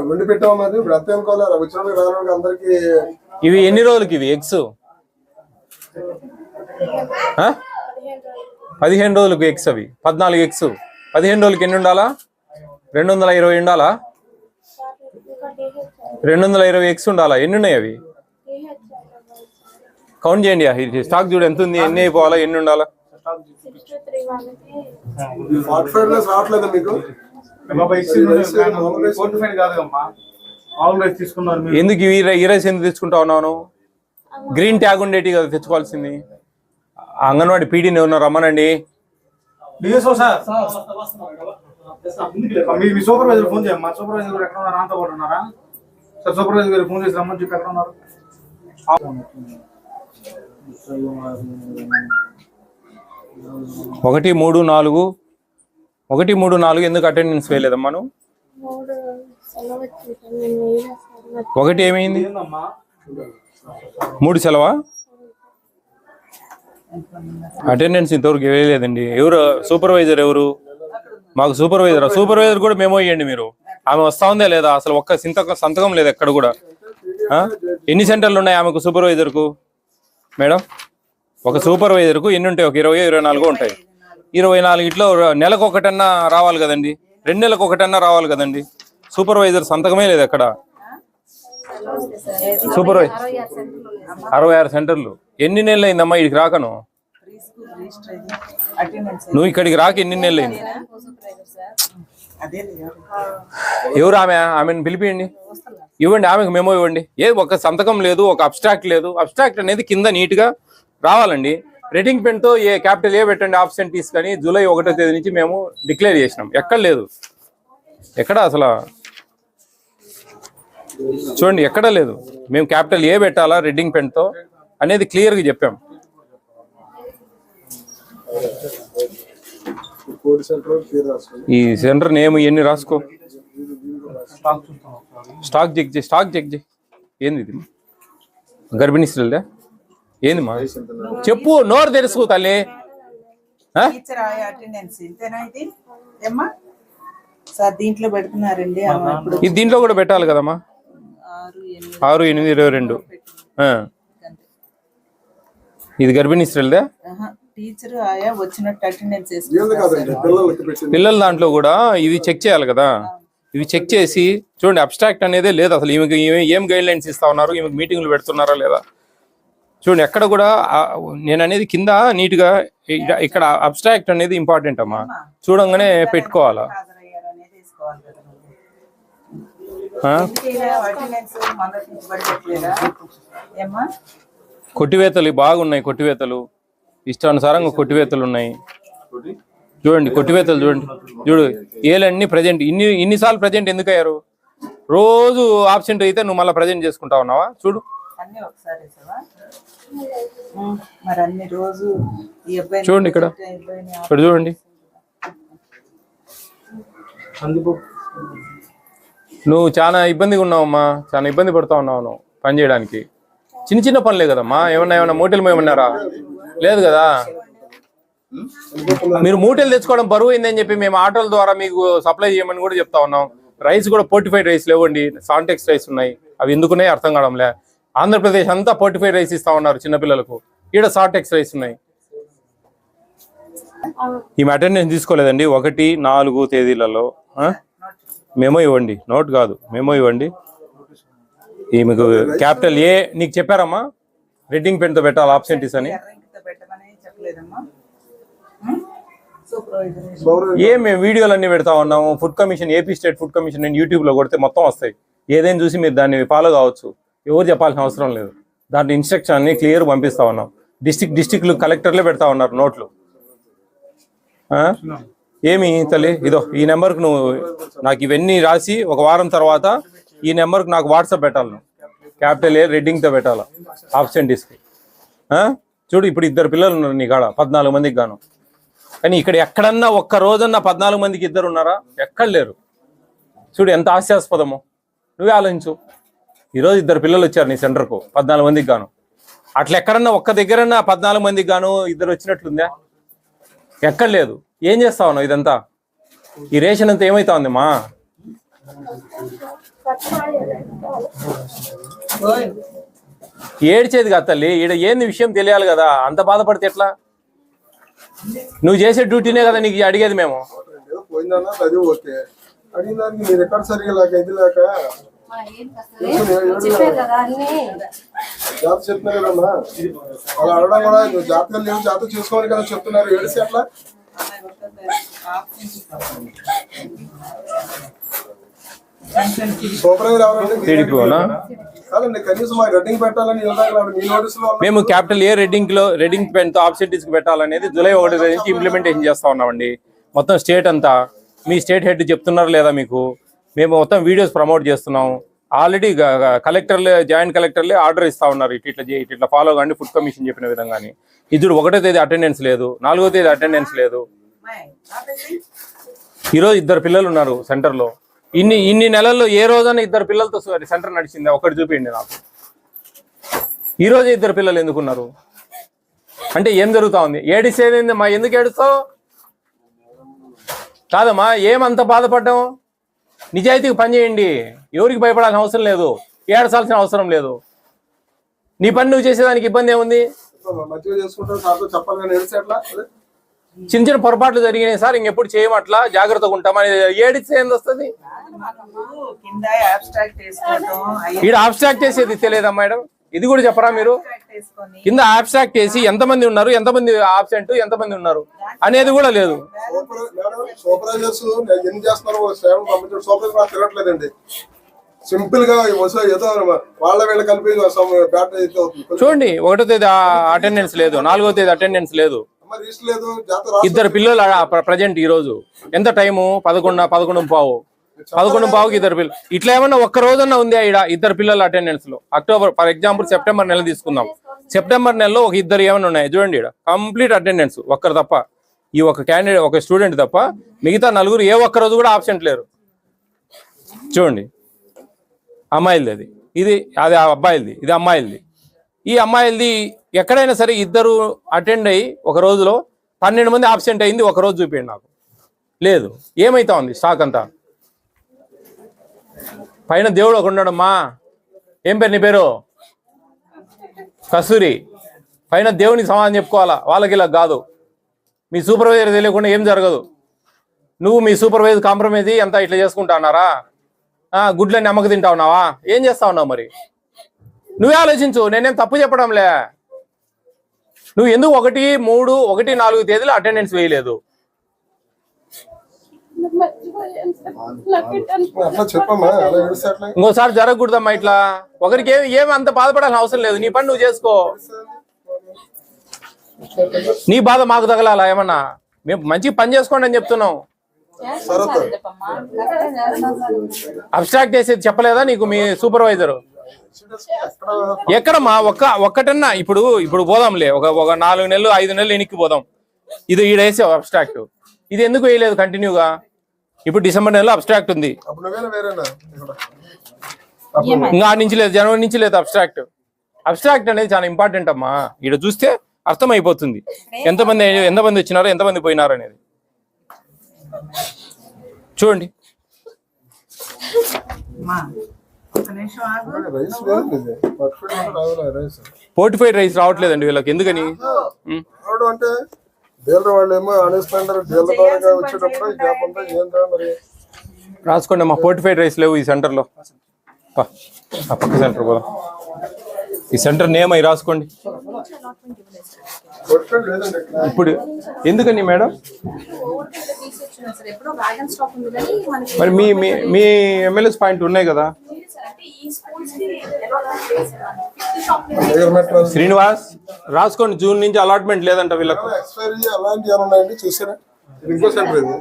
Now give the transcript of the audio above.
వండి పెట్టాము. అది ఇప్పుడు అత్త అనుకోవాలి వచ్చిన రావడానికి అందరికి. ఇవి ఎన్ని రోజులకి ఇవి ఎగ్స్? 15 రోజులకు ఎగ్స్. అవి 14 ఎగ్స్. 15 రోజులకి ఎన్ని ఉండాలా? 220 ఉండాలా? 220 ఎగ్స్ ఉండాలా? ఎన్ని ఉన్నాయి అవి? కౌంట్ చేయండి. స్టాక్ చూడు ఎంత ఉంది, ఎన్ని అయిపోవాలా, ఎన్ని ఉండాలా? ఎందుకు ఈ రైస్ ఎందుకు తెచ్చుకుంటా ఉన్నాను? గ్రీన్ ట్యాగ్ ఉండేటి కదా తెచ్చుకోవాల్సింది. అంగన్వాడి పీడీని ఎవరన్నా రమ్మనండి. సూపర్వైజర్ ఫోన్ చేయమ్మా. సూపర్వైజర్ ఎక్కడ ఉన్నారు? అంతా కూడా ఉన్నారా సార్? సూపర్వైజర్ గారు ఫోన్ చేసి రమ్మని చెప్పి ఎక్కడ ఉన్నారు? 1-3-4 ఎందుకు అటెండెన్స్ వేయలేదమ్మా నువ్వు? ఒకటి ఏమైంది? 3 సెలవా? అటెండెన్స్ ఇంతవరకు వేయలేదండి. ఎవరు సూపర్వైజర్? ఎవరు? మాకు సూపర్వైజర్ కూడా మేమో ఇవ్వండి మీరు. ఆమె వస్తా ఉందే లేదా? అసలు ఒక్క సంతకం లేదు ఎక్కడ కూడా. ఎన్ని సెంటర్లు ఉన్నాయి ఆమెకు సూపర్వైజర్కు? మేడం, ఒక సూపర్వైజర్కు ఎన్ని ఉంటాయి? ఒక 20-24 ఉంటాయి. 24 ఇట్లో నెలకు ఒకటన్నా రావాలి కదండి, 2 నెలలకు ఒకటన్నా రావాలి కదండి. సూపర్వైజర్ సంతకమే లేదు ఎక్కడ. సూపర్వైజర్ 66 సెంటర్లు. ఎన్ని నెలలు అయిందమ్మా ఇక్కడికి రాకను? నువ్వు ఇక్కడికి రాక ఎన్ని నెలలు అయింది? ఎవరు ఆమెను పిలిపియండి, ఇవ్వండి, ఆమెకు మెమో ఇవ్వండి. ఒక సంతకం లేదు, ఒక అబ్స్ట్రాక్ట్ లేదు. అబ్స్ట్రాక్ట్ అనేది కింద నీట్ గా రావాలండి. రెడ్డింగ్ పెన్ తో క్యాపిటల్ ఏ పెట్టండి ఆబ్సెంటీస్ కానీ జూలై 1వ తేదీ నుంచి మేము డిక్లేర్ చేసినాం. ఎక్కడ లేదు, ఎక్కడ అసలు చూడండి, ఎక్కడా లేదు. మేము క్యాపిటల్ ఏ పెట్టాలా రెడ్డింగ్ పెన్ తో అనేది క్లియర్ గా చెప్పాం. ఈ సెంటర్ నేమ్ ఎన్ని రాసుకో. స్టాక్ చెక్ చేయి. ఏంది ఇది? గర్భిణీ స్త్రీలదా? ఏంది మా చెప్పు, నోరు తెలుసుకో తల్లి. ఇది దీంట్లో కూడా పెట్టాలి కదమ్మా. 6-8-22. ఇది గర్భిణీ స్త్రీలదా? పిల్లల దాంట్లో కూడా ఇవి చెక్ చేయాలి కదా. ఇవి చెక్ చేసి చూడండి. అబ్స్ట్రాక్ట్ అనేదే లేదు అసలు. ఈమెకి ఏం గైడ్ లైన్స్ ఇస్తా ఉన్నారు, ఈమెకి మీటింగ్లు పెడుతున్నారా లేదా చూడండి. ఎక్కడ కూడా నేను అనేది కింద నీట్ గా ఇక్కడ అబ్స్ట్రాక్ట్ అనేది ఇంపార్టెంట్ అమ్మా. చూడంగానే పెట్టుకోవాలా. కొట్టివేతలు బాగున్నాయి. కొట్టివేతలు ఇష్టానుసారంగా కొట్టివేతలు ఉన్నాయి. చూడండి కొట్టివేతలు చూడు. ఏలన్నీ ప్రజెంట్. ఇన్నిసార్లు ప్రజెంట్ ఎందుకు అయ్యారు? రోజు ఆబ్సెంట్ అయితే నువ్వు మళ్ళీ ప్రజెంట్ చేసుకుంటా ఉన్నావా? చూడు చూడండి ఇక్కడ చూడండి. నువ్వు చాలా ఇబ్బందిగా ఉన్నావమ్మా, చాలా ఇబ్బంది పడుతూ ఉన్నావు నువ్వు పని చేయడానికి. చిన్న పనులే కదమ్మా. ఏమన్నా మూటలు ఏమన్నారా? లేదు కదా. మీరు మూటలు తెచ్చుకోవడం బరువు అయిందని చెప్పి మేము ఆటోల ద్వారా మీకు సప్లై చేయమని కూడా చెప్తా ఉన్నాం. రైస్ కూడా ఫోర్టిఫైడ్ రైస్ లేవండి, సాంటెక్స్ రైస్ ఉన్నాయి. అవి ఎందుకున్నాయి అర్థం కావడంలే. ఆంధ్రప్రదేశ్ అంతా ఫోర్టిఫైడ్ రైస్ ఇస్తా ఉన్నారు చిన్నపిల్లలకు. ఈడ సాంటెక్స్ రైస్ ఉన్నాయి. ఈమె అటెండెన్స్ తీసుకోలేదండి 1-4 తేదీలలో. మెమో ఇవ్వండి, నోట్ కాదు, మెమో ఇవ్వండి. ఈమెకు క్యాపిటల్ ఏ నీకు చెప్పారమ్మా రెడ్డింగ్ పెన్ తో పెట్టాలి ఆబ్సెంటీస్ అని. మేము వీడియోలు అన్ని పెడతా ఉన్నాము. Food commission, AP state food commission నేను యూట్యూబ్ లో కొడితే మొత్తం వస్తాయి. ఏదైనా చూసి మీరు దాన్ని ఫాలో కావచ్చు. ఎవరు చెప్పాల్సిన అవసరం లేదు. దాంట్లో ఇన్స్ట్రక్షన్ అన్ని క్లియర్ పంపిస్తా ఉన్నాం. డిస్టిక్లు కలెక్టర్లే పెడతా ఉన్నారు నోట్లు. ఏమి తల్లి, ఇదో ఈ నెంబర్కి నువ్వు నాకు ఇవన్నీ రాసి ఒక వారం తర్వాత ఈ నెంబర్కి నాకు వాట్సాప్ పెట్టాలి. నువ్వు క్యాపిటల్ ఏ రెడ్డింగ్తో పెట్టాలా ఆబ్సెంటీస్కి. చూడు ఇప్పుడు 2 పిల్లలు ఉన్నారు నీ కాడ 14 మందికి గాను. కానీ ఇక్కడ ఎక్కడన్నా ఒక్క రోజన్నా 14 మందికి 2 ఉన్నారా? ఎక్కడ లేరు. చూడు ఎంత హాస్యాస్పదమో. నువ్వే ఆలోచించు. ఈరోజు 2 పిల్లలు వచ్చారు నీ సెంటర్కు 14 మందికి గాను. అట్లా ఎక్కడన్నా ఒక్క దగ్గరన్నా 14 మందికి గాను 2 వచ్చినట్లుందా? ఎక్కడ లేదు. ఏం చేస్తా ఉన్నావు ఇదంతా? ఈ రేషన్ అంతా ఏమైతా ఉందమ్మా? ఏడ్చేది కాదు తల్లి, ఈడ ఏంది విషయం తెలియాలి కదా, అంత బాధపడితే ఎట్లా? నువ్వు చేసే డ్యూటీనే కదా నీకు అడిగేది మేము. ఏదో పోయిందన్నా అది ఓకే, అడిగిన దానికి నీ రికార్డ్ సరిగా లేక ఇది లేక జాతర చెప్తున్నారు కదమ్మా, అలా అడగడం కూడా నువ్వు జాతకం లేవు జాతర చూసుకోవాలి కదా చెప్తున్నారు, ఏడిసి అట్లా సూపర్వైజర్ ఎవరండి? కాదండి, కనీసం మా రెడ్డింగ్ పెట్టాలని మీ నోటీస్ లో మేము క్యాపిటల్ ఏ రెడ్డింగ్ పెన్ తో ఆఫ్సెట్ డిస్క్ పెట్టాలనేది జూలై 1 నుంచి ఇంప్లిమెంటేషన్ చేస్తా ఉన్నామండి. మొత్తం స్టేట్ అంతా. మీ స్టేట్ హెడ్ చెప్తున్నారు లేదా మీకు? మేము మొత్తం వీడియోస్ ప్రమోట్ చేస్తున్నాం. ఆల్రెడీ కలెక్టర్లే, జాయింట్ కలెక్టర్లే ఆర్డర్ ఇస్తా ఉన్నారు, ఇట్లా ఫాలో కానీ ఫుడ్ కమిషన్ చెప్పిన విధంగానే. ఇద్దరు 1వ తేదీ అటెండెన్స్ లేదు, 4వ తేదీ అటెండెన్స్ లేదు. ఈరోజు 2 పిల్లలు ఉన్నారు సెంటర్లో. ఇన్ని నెలల్లో ఏ రోజైనా 2 పిల్లలతో సెంటర్ నడిచిందా? ఒకటి చూపించండి నాకు. ఈ రోజు 2 పిల్లలు ఎందుకున్నారు అంటే ఏం జరుగుతా ఉంది? ఏడిసేదేందమ్మా? ఎందుకు ఏడుస్తావు? కాదమ్మా, ఏమంత బాధపడ్డాం? నిజాయితీకి పని చేయండి, ఎవరికి భయపడాల్సిన అవసరం లేదు, ఏడసాల్సిన అవసరం లేదు. నీ పని నువ్వు చేసేదానికి ఇబ్బంది ఏముంది? మంచిగా చేసుకుంటారు సార్తో చెప్పాలి కానీ ఏడిసి అట్లా చిన్న చిన్న పొరపాట్లు జరిగినాయి సార్, ఇంకెప్పుడు చేయమట్లా, జాగ్రత్తగా ఉంటామని ఏడిస్తే ఏంది వస్తుంది? ఈడ ఆబ్స్ట్రాక్ట్ చేసేది తెలియదా మేడం? ఇది కూడా చెప్పరా మీరు? కింద ఆబ్స్ట్రాక్ట్ చేసి ఎంతమంది ఉన్నారు, ఎంతమంది ఆబ్సెంట్, ఎంతమంది ఉన్నారు అనేది కూడా లేదు. సూపర్వైజర్స్ ఎన్ని చేస్తున్నారు, సూపర్వైజర్ తిరగట్లేదండి. సింపుల్ గా ఏదో వాళ్ళ వీళ్ళ కలిపి చూడండి. 1వ తేదీ అటెండెన్స్ లేదు, 4వ తేదీ అటెండెన్స్ లేదు. 2 పిల్లలు ప్రజెంట్. ఈ రోజు ఎంత టైము? 11:15. 11:15కి 2 పిల్లలు. ఇట్లా ఏమన్నా ఒక్క రోజన్నా ఉంది ఈడ 2 పిల్లల అటెండెన్స్ లో? అక్టోబర్, ఫర్ ఎగ్జాంపుల్ సెప్టెంబర్ నెల తీసుకుందాం. సెప్టెంబర్ నెలలో 2 ఏమైనా ఉన్నాయి చూడండి, ఈడ కంప్లీట్ అటెండెన్స్. ఒక్కరు తప్ప, ఈ ఒక క్యాండిడేట్, ఒక స్టూడెంట్ తప్ప మిగతా 4 ఏ ఒక్క రోజు కూడా ఆబ్సెంట్ లేరు. చూడండి, అమ్మాయిలది అది, ఇది అది అబ్బాయిలది, ఇది అమ్మాయిలది. ఈ అమ్మాయిలది ఎక్కడైనా సరే 2 అటెండ్ అయ్యి ఒక రోజులో 12 మంది ఆబ్సెంట్ అయింది ఒక రోజు చూపించండి నాకు. లేదు. ఏమైతా ఉంది స్టాక్ అంతా? పైన దేవుడు ఒక ఉన్నాడమ్మా. ఏం పేరు నీ పేరు? కస్తూరి. పైన దేవునికి సమాధానం చెప్పుకోవాలా, వాళ్ళకి ఇలా కాదు. మీ సూపర్వైజర్ తెలియకుండా ఏం జరగదు. నువ్వు మీ సూపర్వైజర్ కాంప్రమైజ్ అంతా ఇట్లా చేసుకుంటా ఉన్నారా? గుడ్లని అమ్మకు తింటా ఉన్నావా? ఏం చేస్తా ఉన్నావు మరి? నువ్వే ఆలోచించు, నేనేం తప్పు చెప్పడంలే. నువ్వు ఎందుకు 1, 3, 1, 4 తేదీలు అటెండెన్స్ వేయలేదు? ఇంకోసారి జరగకూడదమ్మా ఇట్లా. ఒకరికి ఏమి అంత బాధపడాల్సిన అవసరం లేదు, నీ పని నువ్వు చేసుకో. నీ బాధ మాకు తగలాలా ఏమన్నా? మేము మంచి పని చేసుకోండి అని చెప్తున్నాం. అబ్స్ట్రాక్ట్ చేసేది చెప్పలేదా నీకు మీ సూపర్వైజరు? ఎక్కడమ్మా? ఒక్కటన్నా ఇప్పుడు పోదాంలే, ఒక 4 నెలలు 5 నెలలు ఎన్నికి పోదాం. ఇది ఈడ వేసావు అబ్స్ట్రాక్ట్, ఇది ఎందుకు వేయలేదు కంటిన్యూగా? ఇప్పుడు డిసెంబర్ నెలలో అబ్స్ట్రాక్ట్ ఉంది, ఇంకా నుంచి లేదు, జనవరి నుంచి లేదు అబ్స్ట్రాక్ట్. అబ్స్ట్రాక్ట్ అనేది చాలా ఇంపార్టెంట్ అమ్మా. ఈడ చూస్తే అర్థమైపోతుంది ఎంతమంది వచ్చినారో, ఎంతమంది పోయినారో అనేది. చూడండి, ఫోర్టిఫైడ్ రైస్ రావట్లేదండి వీళ్ళకి. ఎందుకని? అంటే డీలర్ వాళ్ళు ఏమో అనేస్తుంటారు, డీలర్ వచ్చేటప్పుడు రాసుకోండి అమ్మా. ఫోర్టిఫైడ్ రైస్ లేవు ఈ సెంటర్లో. పక్క సెంటర్ పోదాం. ఈ సెంటర్ నేమ్ అయి రాసుకోండి. ఇప్పుడు ఎందుకని మేడం? మరి మీ ఎమ్మెల్యేస్ పాయింట్ ఉన్నాయి కదా. శ్రీనివాస్ రాసుకోండి, జూన్ నుంచి అలాట్మెంట్ లేదంట వీళ్ళకు. ఎక్స్పైరీ అలాంటివి ఏమన్నా చూసారా? ఇంకో సెంటర్ ఇది.